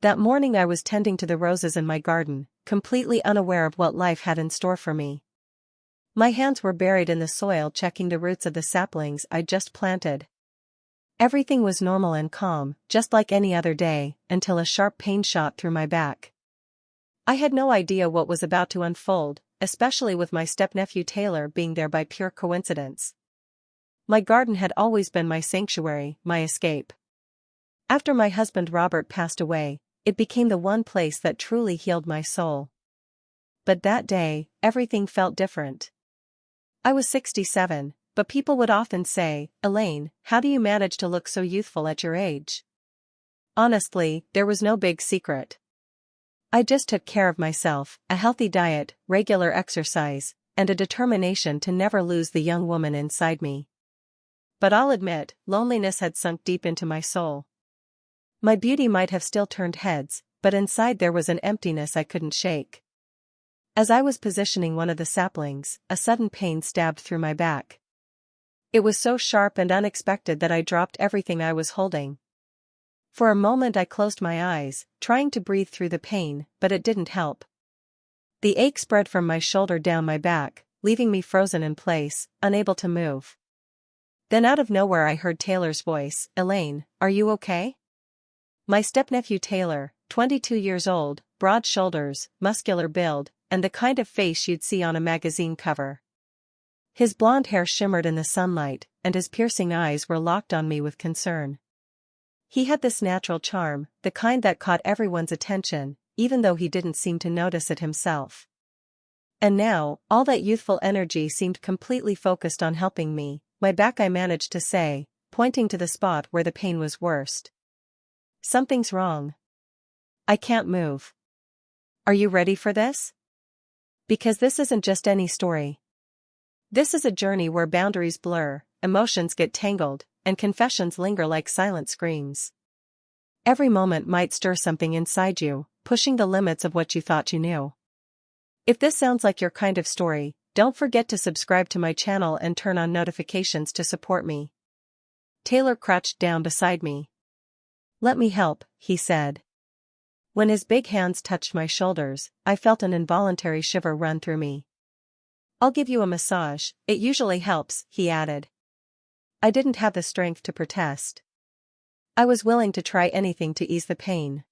That morning I was tending to the roses in my garden, completely unaware of what life had in store for me. My hands were buried in the soil checking the roots of the saplings I'd just planted. Everything was normal and calm, just like any other day, until a sharp pain shot through my back. I had no idea what was about to unfold, especially with my step-nephew Taylor being there by pure coincidence. My garden had always been my sanctuary, my escape. After my husband Robert passed away, it became the one place that truly healed my soul. But that day, everything felt different. I was 67, but people would often say, "Elaine, how do you manage to look so youthful at your age?" Honestly, there was no big secret. I just took care of myself, a healthy diet, regular exercise, and a determination to never lose the young woman inside me. But I'll admit, loneliness had sunk deep into my soul. My beauty might have still turned heads, but inside there was an emptiness I couldn't shake. As I was positioning one of the saplings, a sudden pain stabbed through my back. It was so sharp and unexpected that I dropped everything I was holding. For a moment I closed my eyes, trying to breathe through the pain, but it didn't help. The ache spread from my shoulder down my back, leaving me frozen in place, unable to move. Then out of nowhere I heard Taylor's voice, "Elaine, are you okay?" My step-nephew Taylor, 22 years old, broad shoulders, muscular build, and the kind of face you'd see on a magazine cover. His blonde hair shimmered in the sunlight, and his piercing eyes were locked on me with concern. He had this natural charm, the kind that caught everyone's attention, even though he didn't seem to notice it himself. And now, all that youthful energy seemed completely focused on helping me. My back, I managed to say, pointing to the spot where the pain was worst. "Something's wrong. I can't move. Are you ready for this? Because this isn't just any story. This is a journey where boundaries blur, emotions get tangled, and confessions linger like silent screams. Every moment might stir something inside you, pushing the limits of what you thought you knew. If this sounds like your kind of story, don't forget to subscribe to my channel and turn on notifications to support me." Taylor crouched down beside me. "Let me help," he said. When his big hands touched my shoulders, I felt an involuntary shiver run through me. "I'll give you a massage, it usually helps," he added. I didn't have the strength to protest. I was willing to try anything to ease the pain.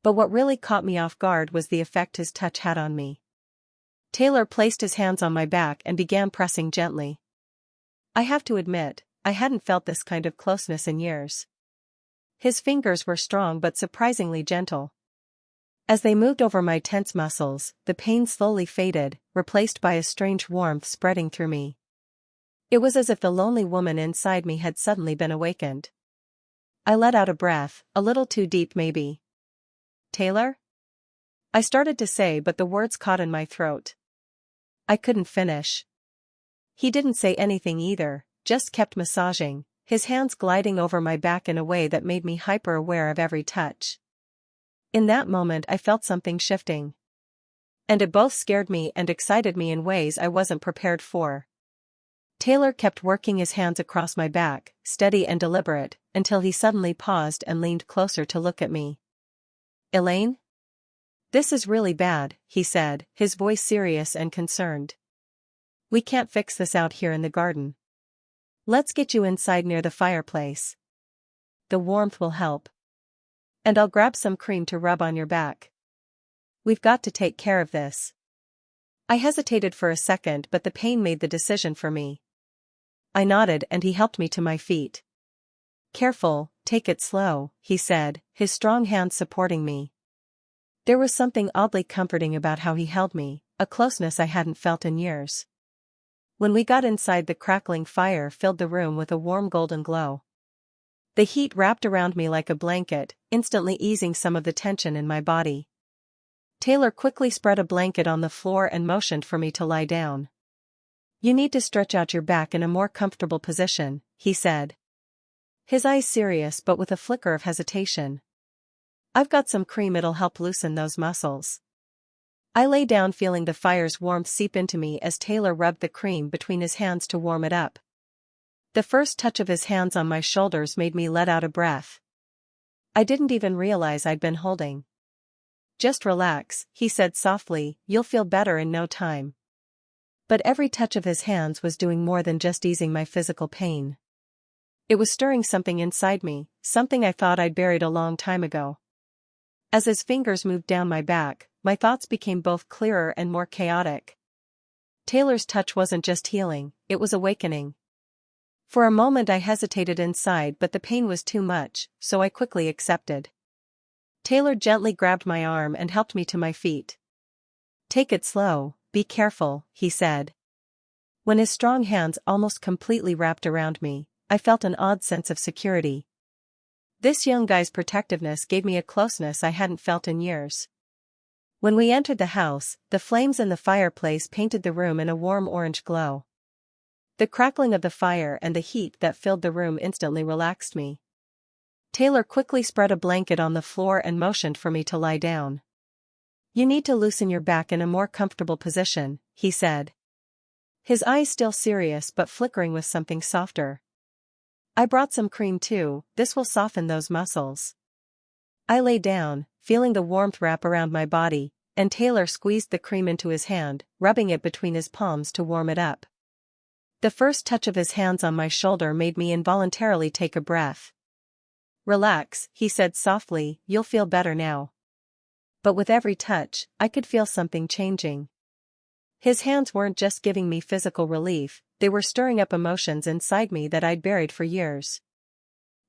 But what really caught me off guard was the effect his touch had on me. Taylor placed his hands on my back and began pressing gently. I have to admit, I hadn't felt this kind of closeness in years. His fingers were strong but surprisingly gentle. As they moved over my tense muscles, the pain slowly faded, replaced by a strange warmth spreading through me. It was as if the lonely woman inside me had suddenly been awakened. I let out a breath, a little too deep maybe. "Taylor?" I started to say, but the words caught in my throat. I couldn't finish. He didn't say anything either, just kept massaging, his hands gliding over my back in a way that made me hyper-aware of every touch. In that moment I felt something shifting. And it both scared me and excited me in ways I wasn't prepared for. Taylor kept working his hands across my back, steady and deliberate, until he suddenly paused and leaned closer to look at me. "Elaine? This is really bad," he said, his voice serious and concerned. "We can't fix this out here in the garden. Let's get you inside near the fireplace. The warmth will help. And I'll grab some cream to rub on your back. We've got to take care of this." I hesitated for a second, but the pain made the decision for me. I nodded and he helped me to my feet. "Careful, take it slow," he said, his strong hands supporting me. There was something oddly comforting about how he held me, a closeness I hadn't felt in years. When we got inside, the crackling fire filled the room with a warm golden glow. The heat wrapped around me like a blanket, instantly easing some of the tension in my body. Taylor quickly spread a blanket on the floor and motioned for me to lie down. "You need to stretch out your back in a more comfortable position," he said. His eyes serious but with a flicker of hesitation. "I've got some cream, it'll help loosen those muscles." I lay down, feeling the fire's warmth seep into me as Taylor rubbed the cream between his hands to warm it up. The first touch of his hands on my shoulders made me let out a breath. I didn't even realize I'd been holding. Just relax, he said softly, you'll feel better in no time. But every touch of his hands was doing more than just easing my physical pain. It was stirring something inside me, something I thought I'd buried a long time ago. As his fingers moved down my back, my thoughts became both clearer and more chaotic. Taylor's touch wasn't just healing, it was awakening. For a moment I hesitated inside, but the pain was too much, so I quickly accepted. Taylor gently grabbed my arm and helped me to my feet. Take it slow, be careful, he said. When his strong hands almost completely wrapped around me, I felt an odd sense of security. This young guy's protectiveness gave me a closeness I hadn't felt in years. When we entered the house, the flames in the fireplace painted the room in a warm orange glow. The crackling of the fire and the heat that filled the room instantly relaxed me. Taylor quickly spread a blanket on the floor and motioned for me to lie down. You need to loosen your back in a more comfortable position, he said. His eyes still serious but flickering with something softer. I brought some cream too, this will soften those muscles. I lay down, feeling the warmth wrap around my body, and Taylor squeezed the cream into his hand, rubbing it between his palms to warm it up. The first touch of his hands on my shoulder made me involuntarily take a breath. Relax, he said softly, you'll feel better now. But with every touch, I could feel something changing. His hands weren't just giving me physical relief, they were stirring up emotions inside me that I'd buried for years.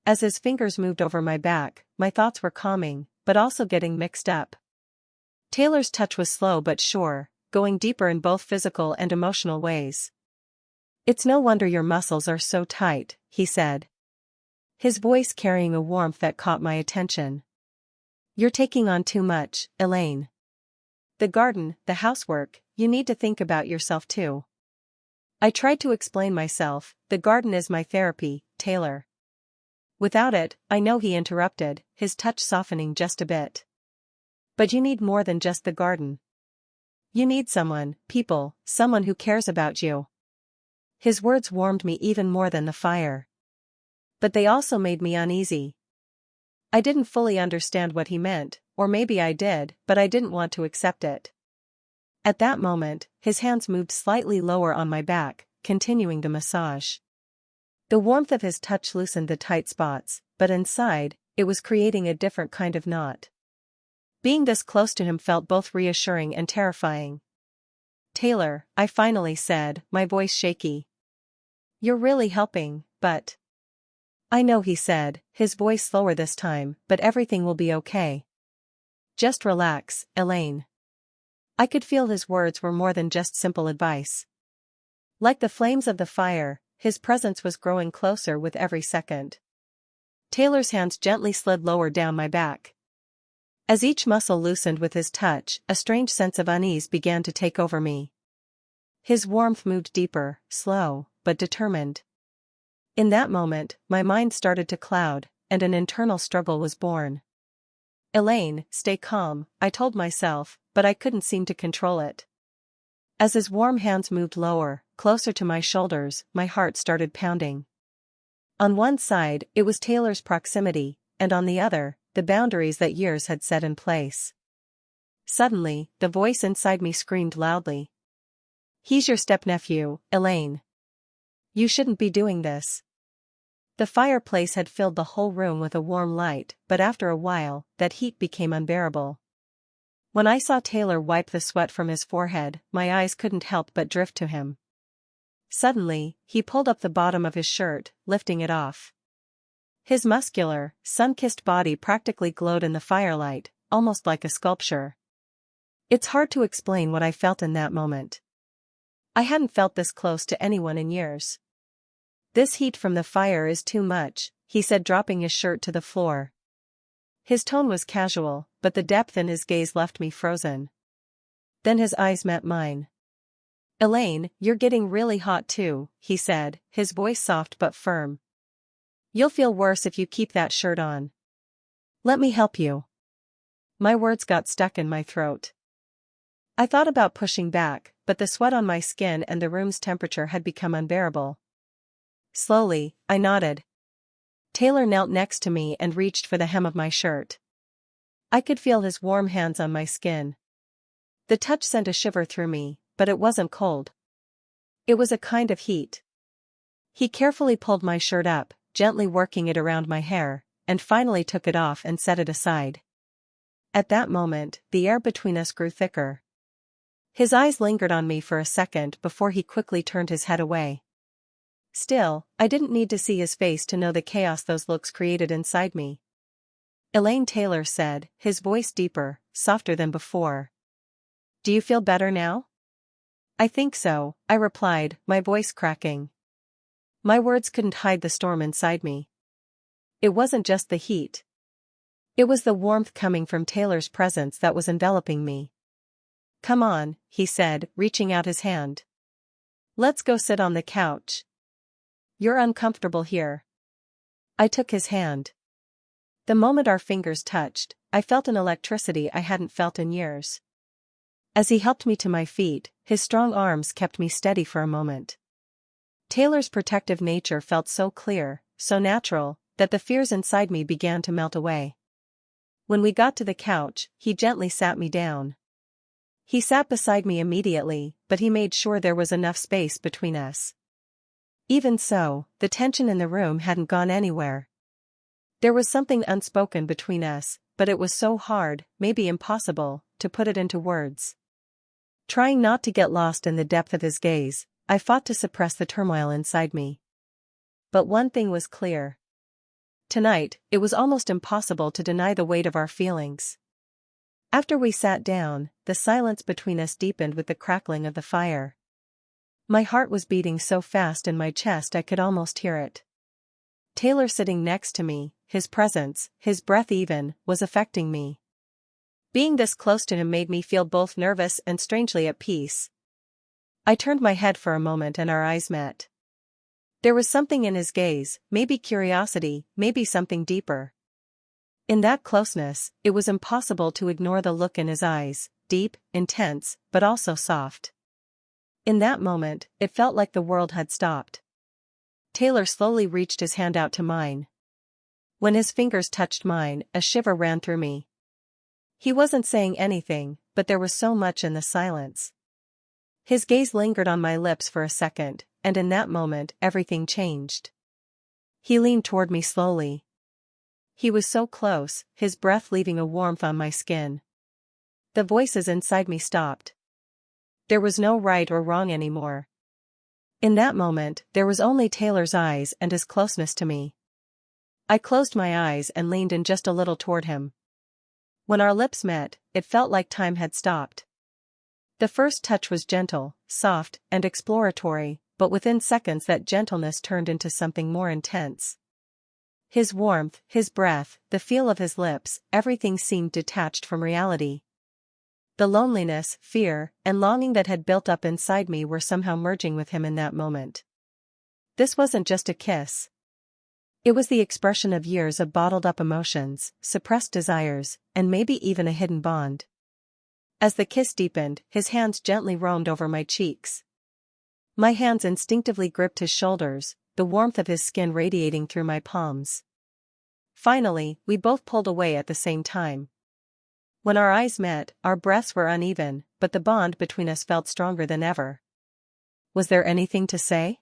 As his fingers moved over my back, my thoughts were calming, but also getting mixed up. Taylor's touch was slow but sure, going deeper in both physical and emotional ways. It's no wonder your muscles are so tight, he said. His voice carrying a warmth that caught my attention. You're taking on too much, Elaine. The garden, the housework, you need to think about yourself too. I tried to explain myself, the garden is my therapy, Taylor. Without it, I know, he interrupted, his touch softening just a bit. But you need more than just the garden. You need someone, people, someone who cares about you. His words warmed me even more than the fire. But they also made me uneasy. I didn't fully understand what he meant, or maybe I did, but I didn't want to accept it. At that moment, his hands moved slightly lower on my back, continuing the massage. The warmth of his touch loosened the tight spots, but inside, it was creating a different kind of knot. Being this close to him felt both reassuring and terrifying. Taylor, I finally said, my voice shaky. You're really helping, but... I know, he said, his voice slower this time, but everything will be okay. Just relax, Elaine. I could feel his words were more than just simple advice. Like the flames of the fire, his presence was growing closer with every second. Taylor's hands gently slid lower down my back. As each muscle loosened with his touch, a strange sense of unease began to take over me. His warmth moved deeper, slow, but determined. In that moment, my mind started to cloud, and an internal struggle was born. Elaine, stay calm, I told myself, but I couldn't seem to control it. As his warm hands moved lower, closer to my shoulders, my heart started pounding. On one side, it was Taylor's proximity, and on the other, the boundaries that years had set in place. Suddenly, the voice inside me screamed loudly. He's your step-nephew, Elaine. You shouldn't be doing this. The fireplace had filled the whole room with a warm light, but after a while, that heat became unbearable. When I saw Taylor wipe the sweat from his forehead, my eyes couldn't help but drift to him. Suddenly, he pulled up the bottom of his shirt, lifting it off. His muscular, sun-kissed body practically glowed in the firelight, almost like a sculpture. It's hard to explain what I felt in that moment. I hadn't felt this close to anyone in years. This heat from the fire is too much, he said, dropping his shirt to the floor. His tone was casual, but the depth in his gaze left me frozen. Then his eyes met mine. Elaine, you're getting really hot too, he said, his voice soft but firm. You'll feel worse if you keep that shirt on. Let me help you. My words got stuck in my throat. I thought about pushing back, but the sweat on my skin and the room's temperature had become unbearable. Slowly, I nodded. Taylor knelt next to me and reached for the hem of my shirt. I could feel his warm hands on my skin. The touch sent a shiver through me, but it wasn't cold. It was a kind of heat. He carefully pulled my shirt up, gently working it around my hair, and finally took it off and set it aside. At that moment, the air between us grew thicker. His eyes lingered on me for a second before he quickly turned his head away. Still, I didn't need to see his face to know the chaos those looks created inside me. Elaine, Taylor said, his voice deeper, softer than before. Do you feel better now? I think so, I replied, my voice cracking. My words couldn't hide the storm inside me. It wasn't just the heat. It was the warmth coming from Taylor's presence that was enveloping me. Come on, he said, reaching out his hand. Let's go sit on the couch. You're uncomfortable here. I took his hand. The moment our fingers touched, I felt an electricity I hadn't felt in years. As he helped me to my feet, his strong arms kept me steady for a moment. Taylor's protective nature felt so clear, so natural, that the fears inside me began to melt away. When we got to the couch, he gently sat me down. He sat beside me immediately, but he made sure there was enough space between us. Even so, the tension in the room hadn't gone anywhere. There was something unspoken between us, but it was so hard, maybe impossible, to put it into words. Trying not to get lost in the depth of his gaze, I fought to suppress the turmoil inside me. But one thing was clear. Tonight, it was almost impossible to deny the weight of our feelings. After we sat down, the silence between us deepened with the crackling of the fire. My heart was beating so fast in my chest I could almost hear it. Taylor sitting next to me, his presence, his breath even, was affecting me. Being this close to him made me feel both nervous and strangely at peace. I turned my head for a moment and our eyes met. There was something in his gaze, maybe curiosity, maybe something deeper. In that closeness, it was impossible to ignore the look in his eyes, deep, intense, but also soft. In that moment, it felt like the world had stopped. Taylor slowly reached his hand out to mine. When his fingers touched mine, a shiver ran through me. He wasn't saying anything, but there was so much in the silence. His gaze lingered on my lips for a second, and in that moment, everything changed. He leaned toward me slowly. He was so close, his breath leaving a warmth on my skin. The voices inside me stopped. There was no right or wrong anymore. In that moment, there was only Taylor's eyes and his closeness to me. I closed my eyes and leaned in just a little toward him. When our lips met, it felt like time had stopped. The first touch was gentle, soft, and exploratory, but within seconds that gentleness turned into something more intense. His warmth, his breath, the feel of his lips, everything seemed detached from reality. The loneliness, fear, and longing that had built up inside me were somehow merging with him in that moment. This wasn't just a kiss. It was the expression of years of bottled-up emotions, suppressed desires, and maybe even a hidden bond. As the kiss deepened, his hands gently roamed over my cheeks. My hands instinctively gripped his shoulders, the warmth of his skin radiating through my palms. Finally, we both pulled away at the same time. When our eyes met, our breaths were uneven, but the bond between us felt stronger than ever. Was there anything to say?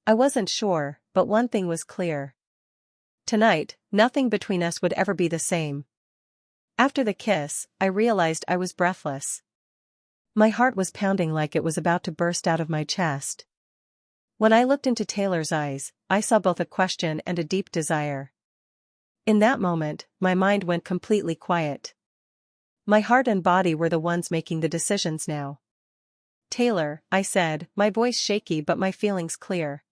I wasn't sure, but one thing was clear. Tonight, nothing between us would ever be the same. After the kiss, I realized I was breathless. My heart was pounding like it was about to burst out of my chest. When I looked into Taylor's eyes, I saw both a question and a deep desire. In that moment, my mind went completely quiet. My heart and body were the ones making the decisions now. Taylor, I said, my voice shaky but my feelings clear.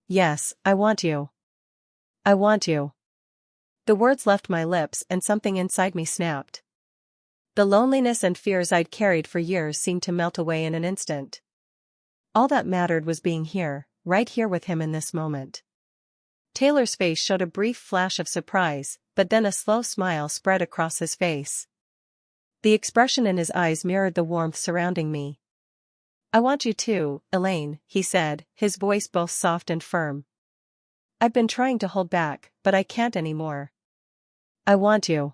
Yes, I want you. I want you. The words left my lips and something inside me snapped. The loneliness and fears I'd carried for years seemed to melt away in an instant. All that mattered was being here, right here with him in this moment. Taylor's face showed a brief flash of surprise, but then a slow smile spread across his face. The expression in his eyes mirrored the warmth surrounding me. I want you too, Elaine, he said, his voice both soft and firm. I've been trying to hold back, but I can't anymore. I want you.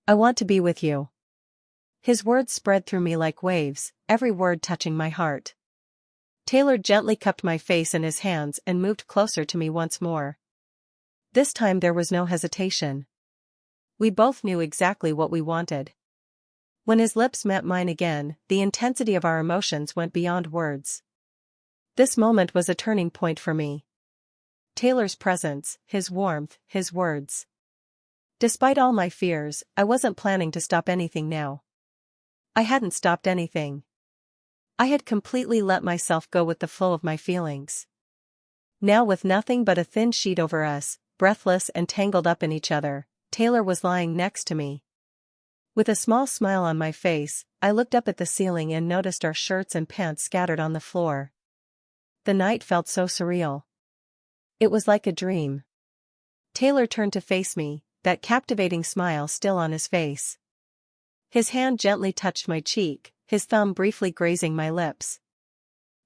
I want to be with you. His words spread through me like waves, every word touching my heart. Taylor gently cupped my face in his hands and moved closer to me once more. This time there was no hesitation. We both knew exactly what we wanted. When his lips met mine again, the intensity of our emotions went beyond words. This moment was a turning point for me. Taylor's presence, his warmth, his words. Despite all my fears, I wasn't planning to stop anything now. I hadn't stopped anything. I had completely let myself go with the flow of my feelings. Now, with nothing but a thin sheet over us, breathless and tangled up in each other, Taylor was lying next to me. With a small smile on my face, I looked up at the ceiling and noticed our shirts and pants scattered on the floor. The night felt so surreal. It was like a dream. Taylor turned to face me, that captivating smile still on his face. His hand gently touched my cheek, his thumb briefly grazing my lips.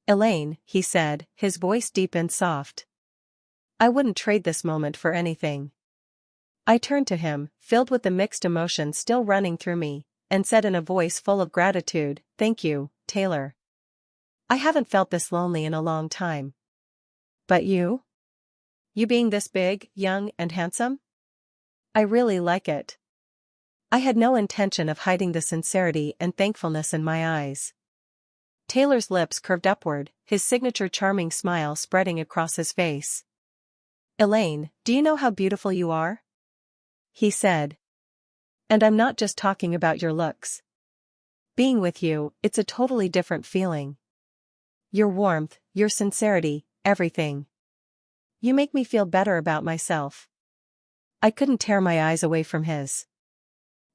"Elaine," he said, his voice deep and soft. "I wouldn't trade this moment for anything." I turned to him, filled with the mixed emotions still running through me, and said in a voice full of gratitude, "Thank you, Taylor. I haven't felt this lonely in a long time." "But you? You being this big, young, and handsome? I really like it." I had no intention of hiding the sincerity and thankfulness in my eyes. Taylor's lips curved upward, his signature charming smile spreading across his face. "Elaine, do you know how beautiful you are?" he said. "And I'm not just talking about your looks. Being with you, it's a totally different feeling. Your warmth, your sincerity, everything. You make me feel better about myself." I couldn't tear my eyes away from his.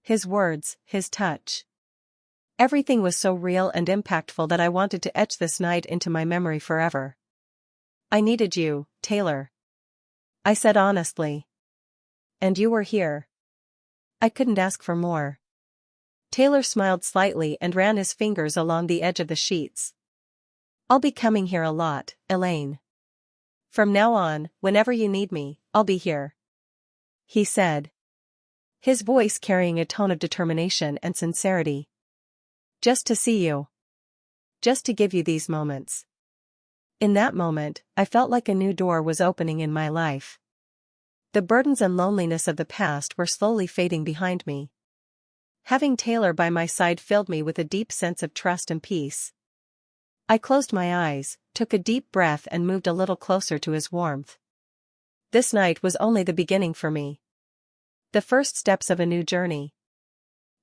His words, his touch. Everything was so real and impactful that I wanted to etch this night into my memory forever. "I needed you, Taylor," I said honestly. "And you were here. I couldn't ask for more." Taylor smiled slightly and ran his fingers along the edge of the sheets. "I'll be coming here a lot, Elaine. From now on, whenever you need me, I'll be here," he said. His voice carrying a tone of determination and sincerity. "Just to see you. Just to give you these moments." In that moment, I felt like a new door was opening in my life. The burdens and loneliness of the past were slowly fading behind me. Having Taylor by my side filled me with a deep sense of trust and peace. I closed my eyes, took a deep breath and moved a little closer to his warmth. This night was only the beginning for me. The first steps of a new journey.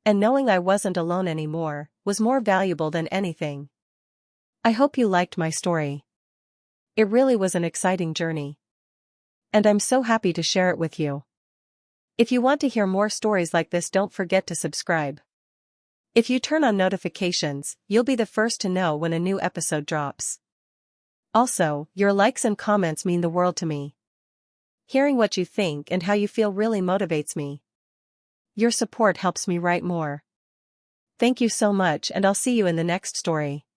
And knowing I wasn't alone anymore, was more valuable than anything. I hope you liked my story. It really was an exciting journey. And I'm so happy to share it with you. If you want to hear more stories like this, don't forget to subscribe. If you turn on notifications, you'll be the first to know when a new episode drops. Also, your likes and comments mean the world to me. Hearing what you think and how you feel really motivates me. Your support helps me write more. Thank you so much, and I'll see you in the next story.